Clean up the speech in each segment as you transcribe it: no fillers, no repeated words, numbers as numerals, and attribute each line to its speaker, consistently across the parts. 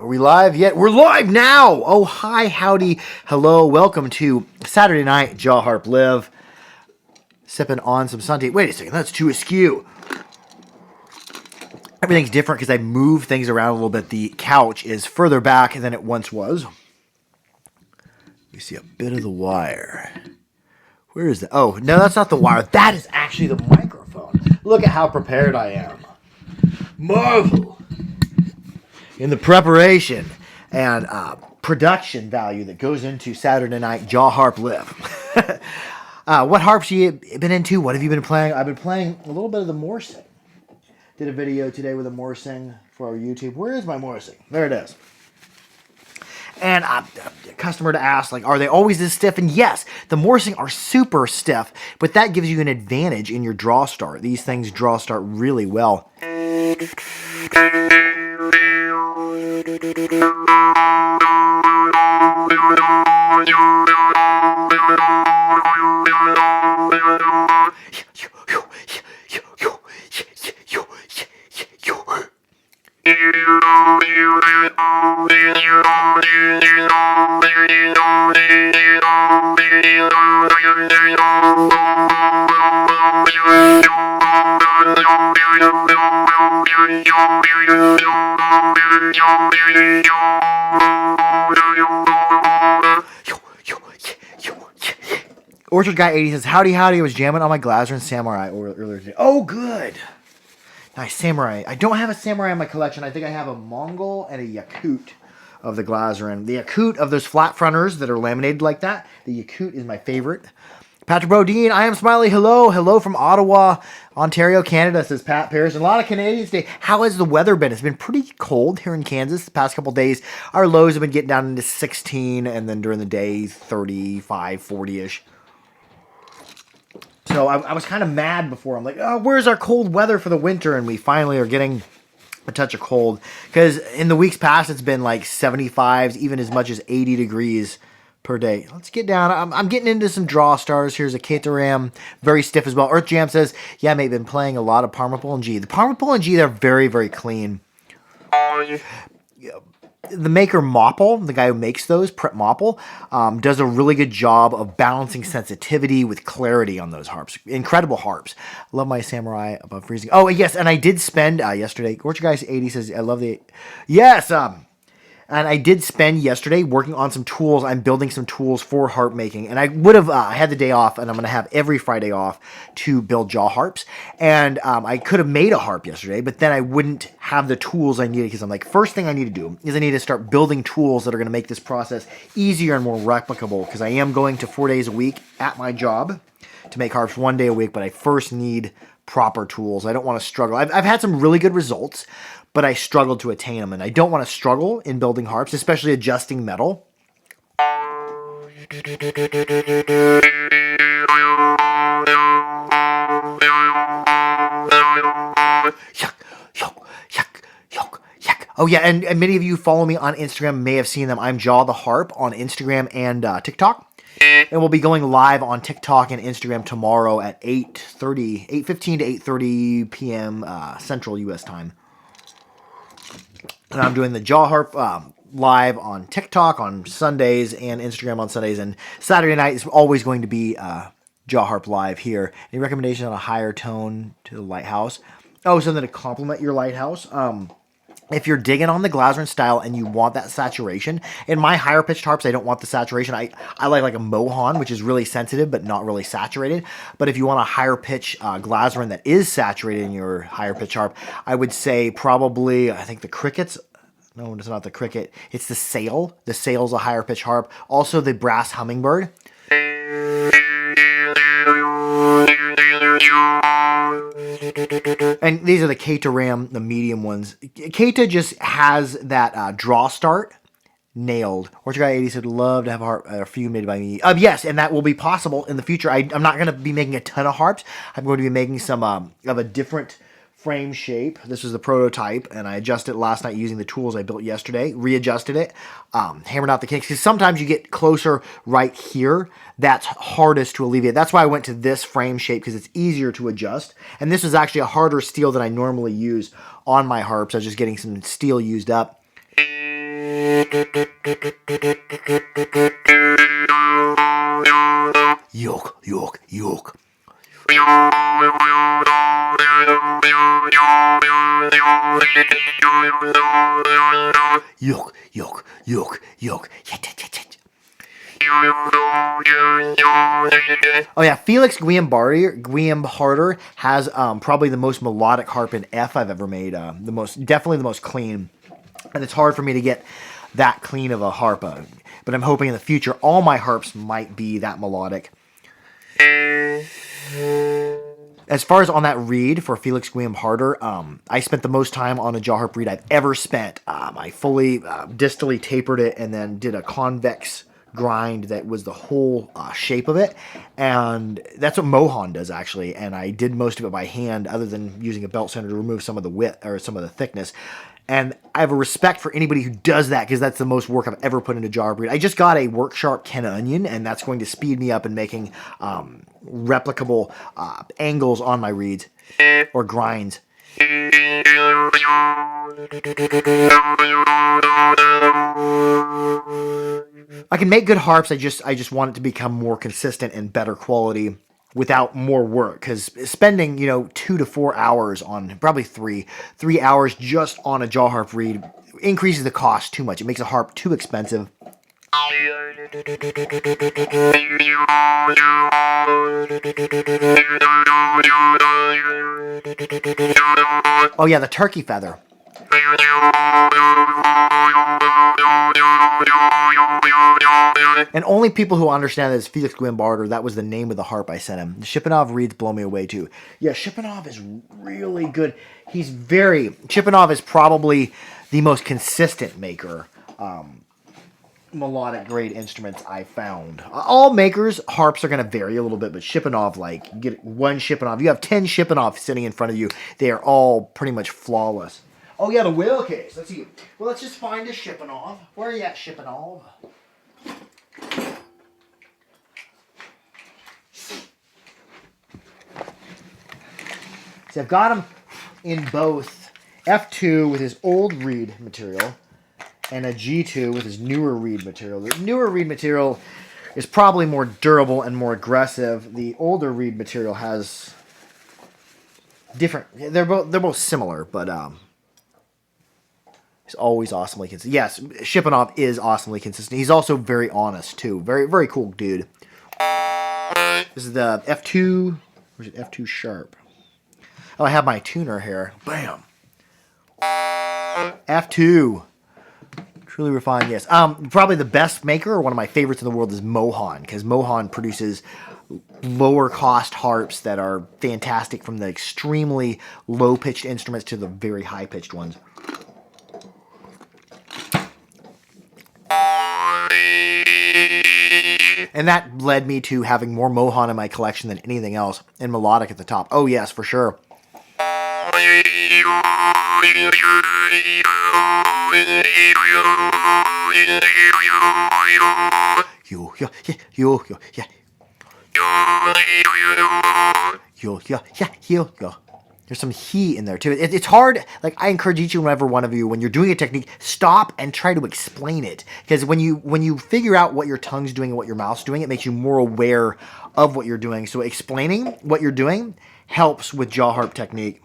Speaker 1: Are we live yet? We're live now! Oh, hi, howdy, hello, welcome to Saturday Night Jaw Harp Live. Sipping on some Sunday. Wait a second, that's too askew. Everything's different because I moved things around a little bit. The couch is further back than it once was. You see a bit of the wire. Where is that? Oh, no, that's not the wire. That is actually the microphone. Look at how prepared I am. Marvel! In the preparation and production value that goes into Saturday Night Jaw Harp Live. What harps you been into? What have you been playing? I've been playing a little bit of the Morsing. Did a video today with a Morsing for our YouTube. Where is my Morsing? There it is. And a customer to ask, like, are they always this stiff? And yes, the Morsing are super stiff, but that gives you an advantage in your draw start. These things draw start really well. Orchard Guy 80 says, howdy, howdy. I was jamming on my Glaser and Samurai earlier today. Oh, good. Nice, Samurai. I don't have a Samurai in my collection. I think I have a Mongol and a Yakut of the Glaserin. The Yakut of those flat fronters that are laminated like that. The Yakut is my favorite. Patrick Bodine, I am Smiley. Hello. Hello from Ottawa, Ontario, Canada, says Pat Pierce. And a lot of Canadians today. How has the weather been? It's been pretty cold here in Kansas the past couple days. Our lows have been getting down into 16, and then during the day, 35, 40-ish. So I was kind of mad before. I'm like, oh, where's our cold weather for the winter? And we finally are getting a touch of cold. Because in the weeks past, it's been like 75s, even as much as 80 degrees per day. Let's get down. I'm getting into some draw stars. Here's a Caterham, very stiff as well. Earth Jam says, yeah, mate, been playing a lot of Parmapole and G. The Parmapole and G, they're very, very clean. The maker Mopple, the guy who makes those, Prep Mopple, does a really good job of balancing sensitivity with clarity on those harps. Incredible harps. Love my Samurai above freezing. Oh, yes, and I did spend yesterday, Orchard Guys 80 says, I love the... Yes, and I did spend yesterday working on some tools. I'm building some tools for harp making. And I would have had the day off, and I'm going to have every Friday off to build jaw harps. And I could have made a harp yesterday, but then I wouldn't have the tools I needed because I'm like, first thing I need to do is I need to start building tools that are going to make this process easier and more replicable because I am going to 4 days a week at my job to make harps 1 day a week, but I first need proper tools. I don't want to struggle. I've had some really good results, but I struggled to attain them, and I don't want to struggle in building harps, especially adjusting metal. Oh, yeah, and many of you follow me on Instagram may have seen them. I'm Jaw the Harp on Instagram and TikTok. And we'll be going live on TikTok and Instagram tomorrow at 8:15 to 8:30 p.m. Central U.S. time. And I'm doing the Jaw Harp live on TikTok on Sundays and Instagram on Sundays. And Saturday night is always going to be Jaw Harp live here. Any recommendation on a higher tone to the Lighthouse? Oh, something to complement your Lighthouse. If you're digging on the Glaserin style and you want that saturation, in my higher pitched harps, I don't want the saturation. I like a Mohan, which is really sensitive but not really saturated. But if you want a higher pitch Glaserin that is saturated in your higher pitch harp, I would say probably, I think the Crickets. No, it's not the Cricket. It's the Sail. The Sail's a higher pitch harp. Also the Brass Hummingbird. And these are the Caterham, the medium ones. Keita just has that draw start nailed. Orchard Guy 80 said, love to have a few made by me. Yes, and that will be possible in the future. I'm not going to be making a ton of harps. I'm going to be making some of a different frame shape. This was the prototype, and I adjusted it last night using the tools I built yesterday. Readjusted it, hammered out the kinks, because sometimes you get closer right here. That's hardest to alleviate. That's why I went to this frame shape, because it's easier to adjust. And this is actually a harder steel than I normally use on my harps. I was just getting some steel used up. Yoke, yoke, yoke. Yoke, yoke, yoke, yoke. Oh yeah, Felix Guiambarter has probably the most melodic harp in F I've ever made. Definitely the most clean, and it's hard for me to get that clean of a harp. But I'm hoping in the future all my harps might be that melodic. As far as on that reed for Felix Guiambarter, I spent the most time on a jaw harp reed I've ever spent. I fully distally tapered it and then did a convex grind that was the whole shape of it, and that's what Mohan does actually. And I did most of it by hand, other than using a belt sander to remove some of the width or some of the thickness. And I have a respect for anybody who does that, because that's the most work I've ever put into jaw harp reed. I just got a work sharp Ken Onion, and that's going to speed me up in making replicable angles on my reeds or grinds. I can make good harps. I just want it to become more consistent and better quality without more work, because spending 2 to 4 hours on, probably 3 hours just on a jaw harp reed increases the cost too much. It makes a harp too expensive. Oh yeah, the turkey feather. And only people who understand that is Felix Guiambarter. That was the name of the harp I sent him. The Shipanov reeds blow me away too. Yeah, Shipanov is really good. Shipanov is probably the most consistent maker. Melodic grade instruments I found. All makers' harps are going to vary a little bit, but Shipanov, like, you get one Shipanov. You have 10 Shipanov sitting in front of you. They are all pretty much flawless. Oh yeah, the wheel case. Let's see. Well, let's just find a Shipanov. Where are you at, Shipanov? See, I've got him in both F2 with his old reed material and a G2 with his newer reed material. The newer reed material is probably more durable and more aggressive. The older reed material has different. They're both similar, but he's always awesomely consistent. Yes, Shipanov is awesomely consistent. He's also very honest too. Very, very cool dude. This is the F2. Where's it? F2 sharp. Oh, I have my tuner here. Bam. F2. Truly refined, yes. Probably the best maker, or one of my favorites in the world, is Mohan, because Mohan produces lower cost harps that are fantastic, from the extremely low pitched instruments to the very high pitched ones. And that led me to having more Mohan in my collection than anything else, and melodic at the top. Oh yes, for sure. There's some he in there too. It's hard. Like, I encourage each and every one of you, when you're doing a technique, stop and try to explain it. Because when you figure out what your tongue's doing and what your mouth's doing, it makes you more aware of what you're doing. So explaining what you're doing helps with jaw harp technique.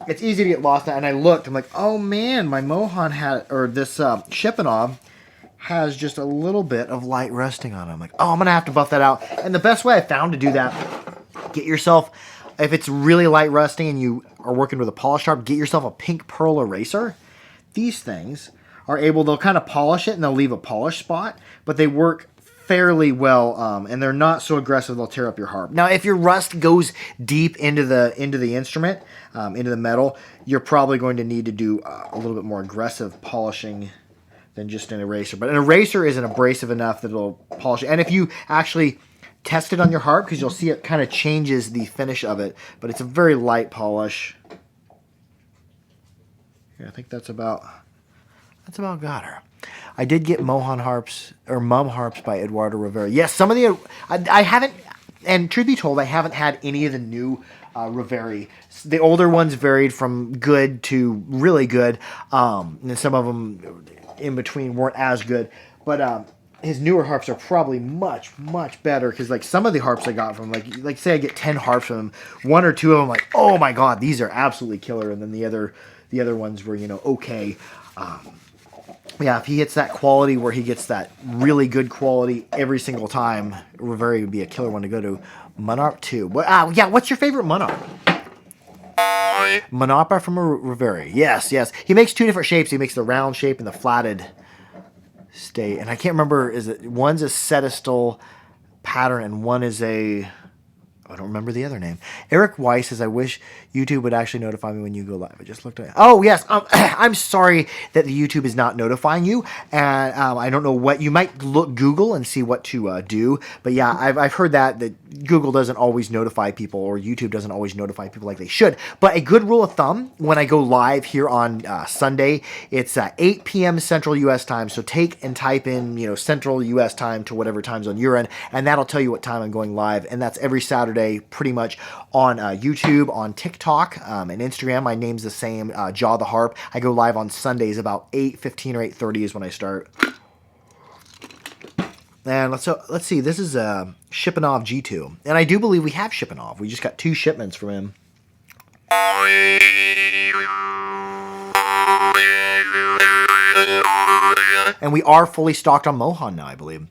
Speaker 1: It's easy to get lost in, and I looked. I'm like, oh man, my Mohan had, or this Shipanov has just a little bit of light rusting on it. I'm like, oh, I'm gonna have to buff that out. And the best way I found to do that, get yourself, if it's really light rusting and you are working with a polish sharp, get yourself a pink pearl eraser. These things are able, they'll kind of polish it and they'll leave a polish spot, but they work fairly well, and they're not so aggressive they'll tear up your harp. Now, if your rust goes deep into the instrument, into the metal, you're probably going to need to do a little bit more aggressive polishing than just an eraser. But an eraser isn't abrasive enough that it'll polish it. And if you actually test it on your harp, because you'll see it kind of changes the finish of it, but it's a very light polish. Yeah, I think that's about got her. I did get Mohan harps, or Mum harps by Eduardo Rivera. Yes, some of the, I haven't, and truth be told, I haven't had any of the new Riveri. The older ones varied from good to really good, and some of them in between weren't as good. But his newer harps are probably much, much better, because like some of the harps I got from, like say I get 10 harps from him, one or two of them like, oh my god, these are absolutely killer, and then the other ones were, okay. Yeah, if he hits that quality where he gets that really good quality every single time, Riveri would be a killer one to go to. Monarp 2. What's your favorite Monarp? Monarpa from Riveri. Yes. He makes two different shapes. He makes the round shape and the flatted state. And I can't remember, one's a cedestal pattern and one is I don't remember the other name. Eric Weiss says, I wish YouTube would actually notify me when you go live. I just looked at it. Oh, yes. I'm sorry that the YouTube is not notifying you. And I don't know what, you might Google and see what to do. But yeah, I've heard that Google doesn't always notify people, or YouTube doesn't always notify people like they should. But a good rule of thumb, when I go live here on Sunday, it's 8 p.m. Central U.S. time. So take and type in, Central U.S. time to whatever time zone you're in, and that'll tell you what time I'm going live. And that's every Saturday, pretty much, on YouTube, on TikTok, and Instagram. My name's the same, Jaw the Harp. I go live on Sundays about 8:15 or 8:30 is when I start. And let's see. This is Shipanov G2, and I do believe we have Shipanov. We just got 2 shipments from him. And we are fully stocked on Mohan now, I believe.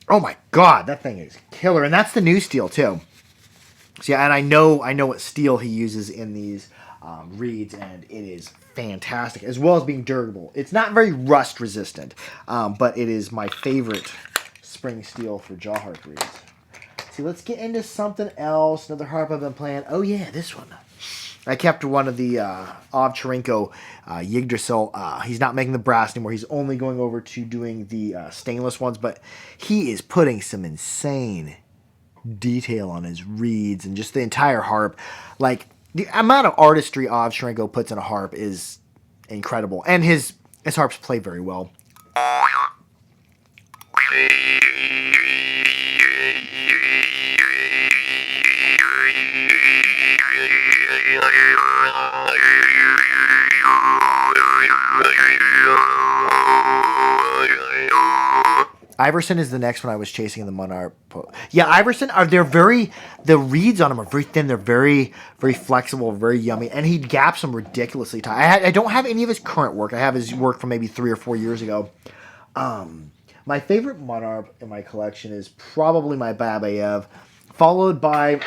Speaker 1: Oh my god, that thing is killer. And that's the new steel too. So yeah, and I know what steel he uses in these reeds, and it is fantastic, as well as being durable. It's not very rust resistant, but it is my favorite spring steel for jaw harp reeds. See, let's get into something else. Another harp I've been playing. Oh yeah, this one. I kept one of the Ovcharenko Yggdrasil. He's not making the brass anymore. He's only going over to doing the stainless ones, but he is putting some insane detail on his reeds and just the entire harp. Like, the amount of artistry Ovcharenko puts in a harp is incredible. And his harps play very well. Iverson is the next one I was chasing in the Monarch. Yeah, Iverson, the reeds on them are very thin. They're very, very flexible, very yummy. And he gaps them ridiculously tight. I don't have any of his current work. I have his work from maybe 3 or 4 years ago. My favorite Monarch in my collection is probably my Babayev, followed by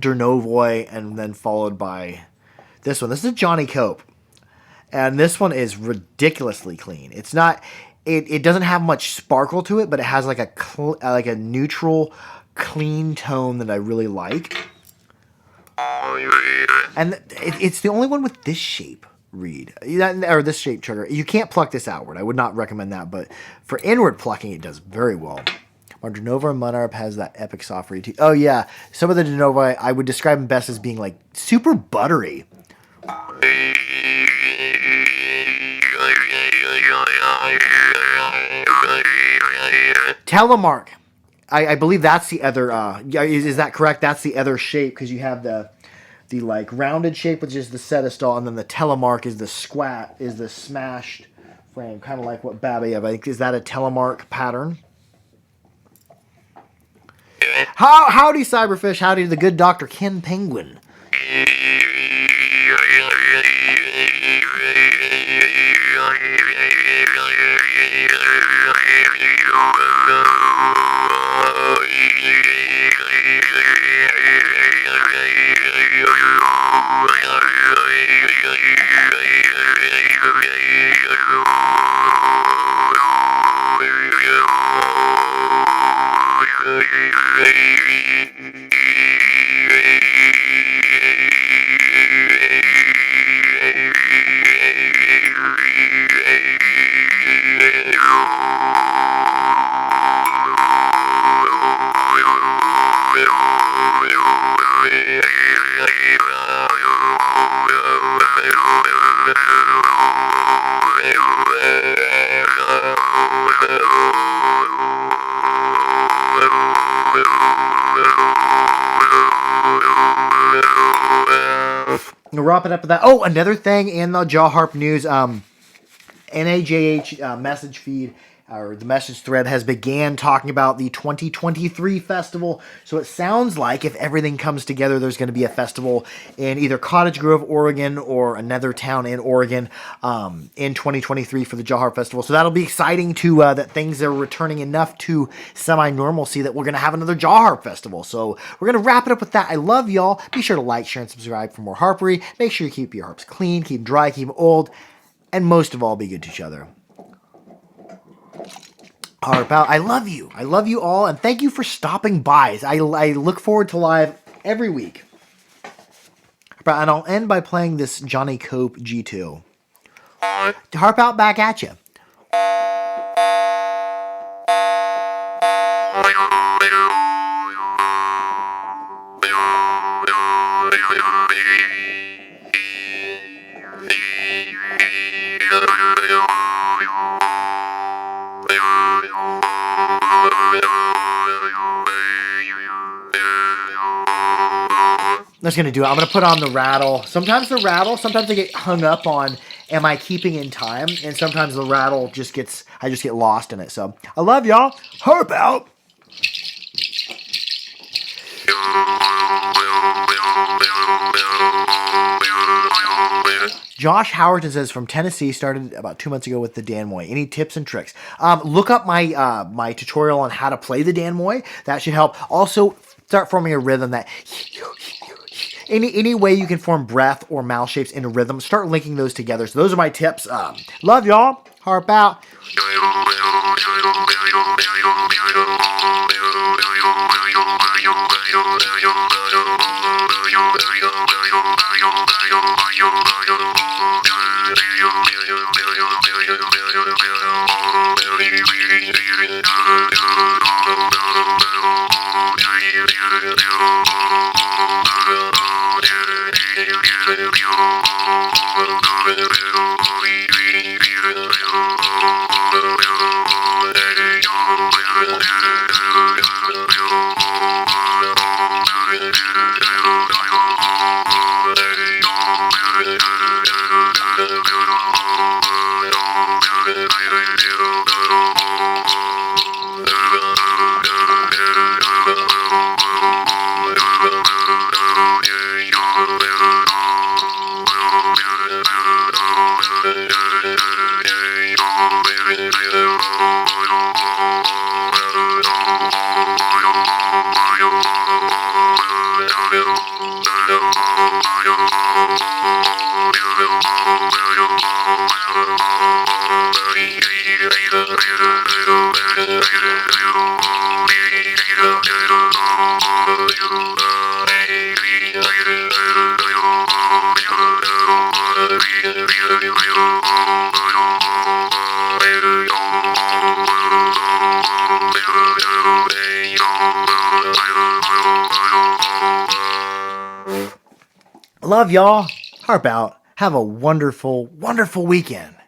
Speaker 1: Dernovoy, and then followed by this one. This is Johnny Cope. And this one is ridiculously clean. It's not, it doesn't have much sparkle to it, but it has like a neutral, clean tone that I really like. And it's the only one with this shape reed, or this shape trigger. You can't pluck this outward. I would not recommend that, but for inward plucking, it does very well. Our Denova Monarp has that epic soft reed too. Oh yeah, some of the Denova I would describe them best as being like super buttery. Telemark. I believe that's the other. Is that correct? That's the other shape because you have the like rounded shape, which is the Setestall, and then the Telemark is the squat, is the smashed frame, kind of like what Babayev. I think is that a Telemark pattern? Howdy, Cyberfish. Howdy, the good Dr. Ken Penguin. We'll wrap it up with that. Oh, another thing in the Jaw Harp news, NAJH message feed, or the message thread, has began talking about the 2023 festival. So it sounds like if everything comes together, there's going to be a festival in either Cottage Grove, Oregon, or another town in Oregon in 2023 for the Jaw Harp Festival. So that'll be exciting to that things are returning enough to semi-normalcy that we're going to have another Jaw Harp Festival. So we're going to wrap it up with that. I love y'all. Be sure to like, share, and subscribe for more harpery. Make sure you keep your harps clean, keep them dry, keep them old, and most of all, be good to each other. Harp out. I love you. I love you all, and thank you for stopping by. I look forward to live every week. And I'll end by playing this Johnny Cope G2. Harp out, back at you. That's going to do it. I'm going to put on the rattle. Sometimes I get hung up on, am I keeping in time? And sometimes the rattle just gets, I just get lost in it. So I love y'all. Harp out. Josh Howerton says from Tennessee, started about 2 months ago with the Danmoy. Any tips and tricks? Look up my my tutorial on how to play the Danmoy. That should help. Also, start forming a rhythm that any way you can form breath or mouth shapes into rhythm, start linking those together. So those are my tips. Love y'all. Harp out. Love y'all. Harp out. Have a wonderful, wonderful weekend.